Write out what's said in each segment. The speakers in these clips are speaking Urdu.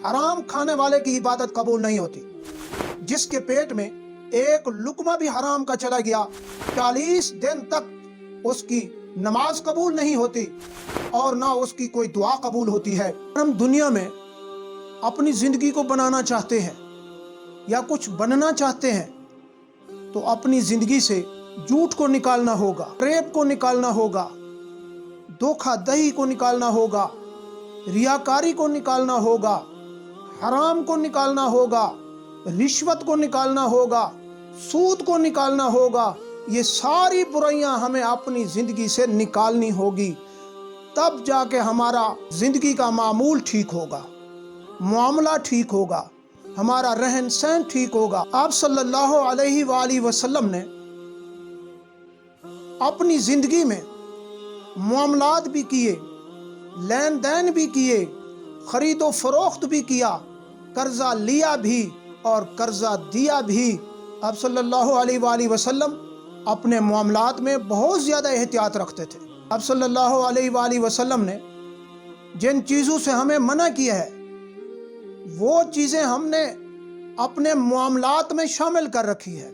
حرام کھانے والے کی عبادت قبول نہیں ہوتی۔ جس کے پیٹ میں ایک لقمہ بھی حرام کا چلا گیا 40 دن تک اس کی نماز قبول نہیں ہوتی اور نہ اس کی کوئی دعا قبول ہوتی ہے۔ ہم دنیا میں اپنی زندگی کو بنانا چاہتے ہیں یا کچھ بننا چاہتے ہیں تو اپنی زندگی سے جھوٹ کو نکالنا ہوگا، فریب کو نکالنا ہوگا، دھوکہ دہی کو نکالنا ہوگا، ریاکاری کو نکالنا ہوگا، حرام کو نکالنا ہوگا، رشوت کو نکالنا ہوگا، سود کو نکالنا ہوگا۔ یہ ساری برائیاں ہمیں اپنی زندگی سے نکالنی ہوگی، تب جا کے ہمارا زندگی کا معمول ٹھیک ہوگا، معاملہ ٹھیک ہوگا، ہمارا رہن سہن ٹھیک ہوگا۔ آپ صلی اللہ علیہ وآلہ وسلم نے اپنی زندگی میں معاملات بھی کیے، لین دین بھی کیے، خرید و فروخت بھی کیا، قرضہ لیا بھی اور قرضہ دیا بھی۔ آپ صلی اللہ علیہ وآلہ وسلم اپنے معاملات میں بہت زیادہ احتیاط رکھتے تھے۔ آپ صلی اللہ علیہ وآلہ وسلم نے جن چیزوں سے ہمیں منع کیا ہے وہ چیزیں ہم نے اپنے معاملات میں شامل کر رکھی ہے۔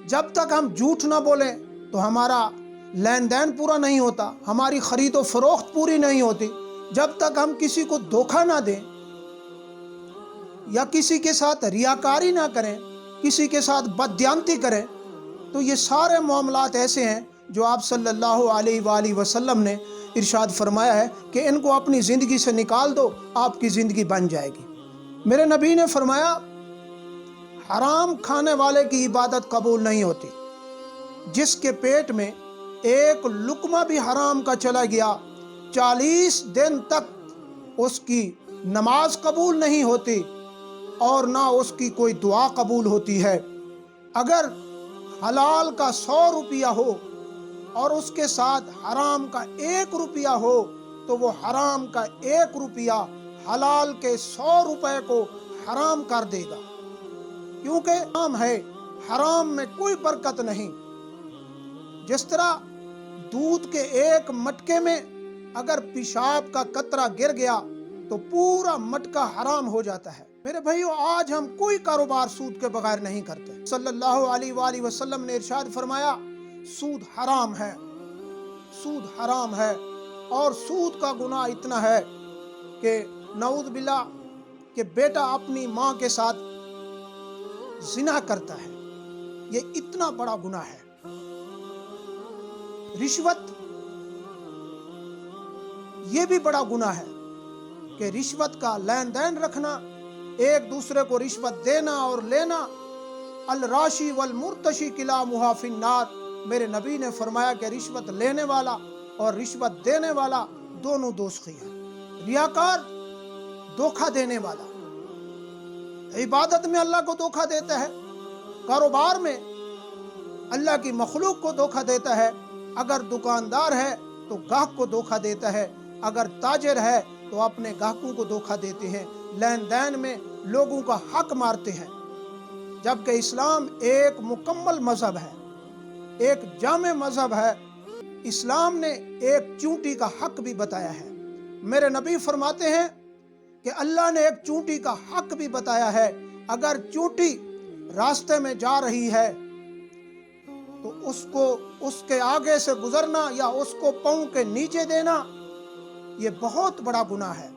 جب تک ہم جھوٹ نہ بولیں تو ہمارا لین دین پورا نہیں ہوتا، ہماری خرید و فروخت پوری نہیں ہوتی۔ جب تک ہم کسی کو دھوکہ نہ دیں یا کسی کے ساتھ ریاکاری نہ کریں، کسی کے ساتھ بددیانتی کریں، تو یہ سارے معاملات ایسے ہیں جو آپ صلی اللہ علیہ وآلہ وسلم نے ارشاد فرمایا ہے کہ ان کو اپنی زندگی سے نکال دو، آپ کی زندگی بن جائے گی۔ میرے نبی نے فرمایا حرام کھانے والے کی عبادت قبول نہیں ہوتی۔ جس کے پیٹ میں ایک لقمہ بھی حرام کا چلا گیا 40 دن تک اس کی نماز قبول نہیں ہوتی اور نہ اس کی کوئی دعا قبول ہوتی ہے۔ اگر حلال کا 100 روپیہ ہو اور اس کے ساتھ حرام کا 1 روپیہ ہو تو وہ حرام کا 1 روپیہ حلال کے 100 روپے کو حرام کر دے گا، کیونکہ حرام ہے، حرام میں کوئی برکت نہیں۔ جس طرح دودھ کے ایک مٹکے میں اگر پیشاب کا قطرہ گر گیا تو پورا مٹکا حرام ہو جاتا ہے۔ میرے بھائیو، آج ہم کوئی کاروبار سود کے بغیر نہیں کرتے۔ صلی اللہ علیہ وآلہ وسلم نے ارشاد فرمایا سود حرام ہے، سود حرام ہے، اور سود کا گناہ اتنا ہے کہ نعوذ باللہ کہ بیٹا اپنی ماں کے ساتھ زنا کرتا ہے، یہ اتنا بڑا گناہ ہے۔ رشوت یہ بھی بڑا گناہ ہے کہ رشوت کا لین دین رکھنا، ایک دوسرے کو رشوت دینا اور لینا، الراشی والمرتشی کلاہما فی النار۔ میرے نبی نے فرمایا کہ رشوت لینے والا اور رشوت دینے والا دونوں دوزخی ہیں۔ ریاکار دھوکہ دینے والا عبادت میں اللہ کو دھوکہ دیتا ہے، کاروبار میں اللہ کی مخلوق کو دھوکہ دیتا ہے، اگر دکاندار ہے تو گاہک کو دھوکہ دیتا ہے، اگر تاجر ہے تو اپنے گاہکوں کو دھوکہ دیتے ہیں، لین دین میں لوگوں کا حق مارتے ہیں۔ جبکہ اسلام ایک مکمل مذہب ہے، ایک جامع مذہب ہے۔ اسلام نے ایک چونٹی کا حق بھی بتایا ہے۔ میرے نبی فرماتے ہیں کہ اللہ نے ایک چونٹی کا حق بھی بتایا ہے، اگر چونٹی راستے میں جا رہی ہے تو اس کے آگے سے گزرنا یا اس کو پاؤں کے نیچے دینا یہ بہت بڑا گناہ ہے۔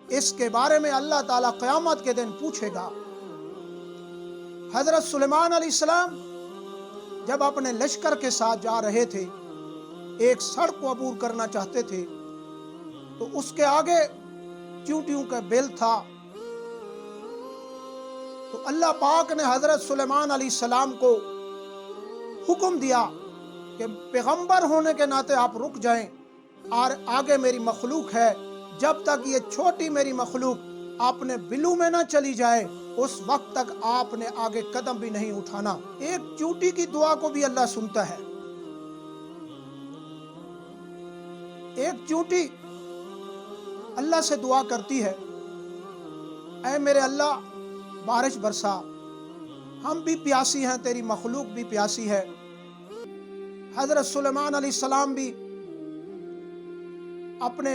اس کے بارے میں اللہ تعالیٰ قیامت کے دن پوچھے گا۔ حضرت سلیمان علیہ السلام جب اپنے لشکر کے ساتھ جا رہے تھے، ایک سڑک کو عبور کرنا چاہتے تھے، تو اس کے آگے چونٹیوں کا بیل تھا، تو اللہ پاک نے حضرت سلیمان علیہ السلام کو حکم دیا کہ پیغمبر ہونے کے ناطے آپ رک جائیں، اور آگے میری مخلوق ہے، جب تک یہ چھوٹی میری مخلوق اپنے بلو میں نہ چلی جائے اس وقت تک آپ نے آگے قدم بھی نہیں اٹھانا۔ ایک چونٹی کی دعا کو بھی اللہ سنتا ہے۔ ایک چونٹی اللہ سے دعا کرتی ہے، اے میرے اللہ بارش برسا، ہم بھی پیاسی ہیں، تیری مخلوق بھی پیاسی ہے۔ حضرت سلیمان علیہ السلام بھی اپنے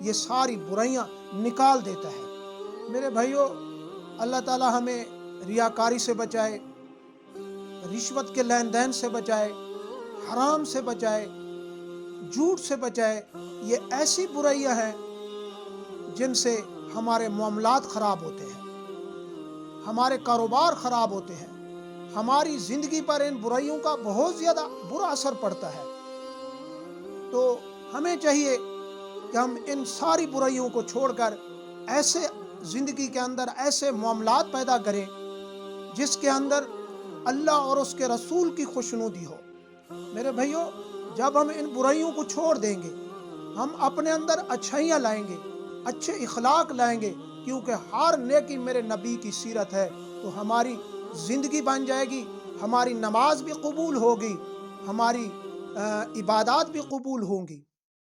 یہ ساری برائیاں نکال دیتا ہے۔ میرے بھائیوں، اللہ تعالی ہمیں ریاکاری سے بچائے، رشوت کے لین دین سے بچائے، حرام سے بچائے، جھوٹ سے بچائے۔ یہ ایسی برائیاں ہیں جن سے ہمارے معاملات خراب ہوتے ہیں، ہمارے کاروبار خراب ہوتے ہیں، ہماری زندگی پر ان برائیوں کا بہت زیادہ برا اثر پڑتا ہے۔ تو ہمیں چاہیے کہ ہم ان ساری برائیوں کو چھوڑ کر ایسے زندگی کے اندر ایسے معاملات پیدا کریں جس کے اندر اللہ اور اس کے رسول کی خوشنودی ہو۔ میرے بھائیوں، جب ہم ان برائیوں کو چھوڑ دیں گے، ہم اپنے اندر اچھائیاں لائیں گے، اچھے اخلاق لائیں گے، کیونکہ ہر نیکی میرے نبی کی سیرت ہے، تو ہماری زندگی بن جائے گی، ہماری نماز بھی قبول ہوگی، ہماری عبادات بھی قبول ہوں گی۔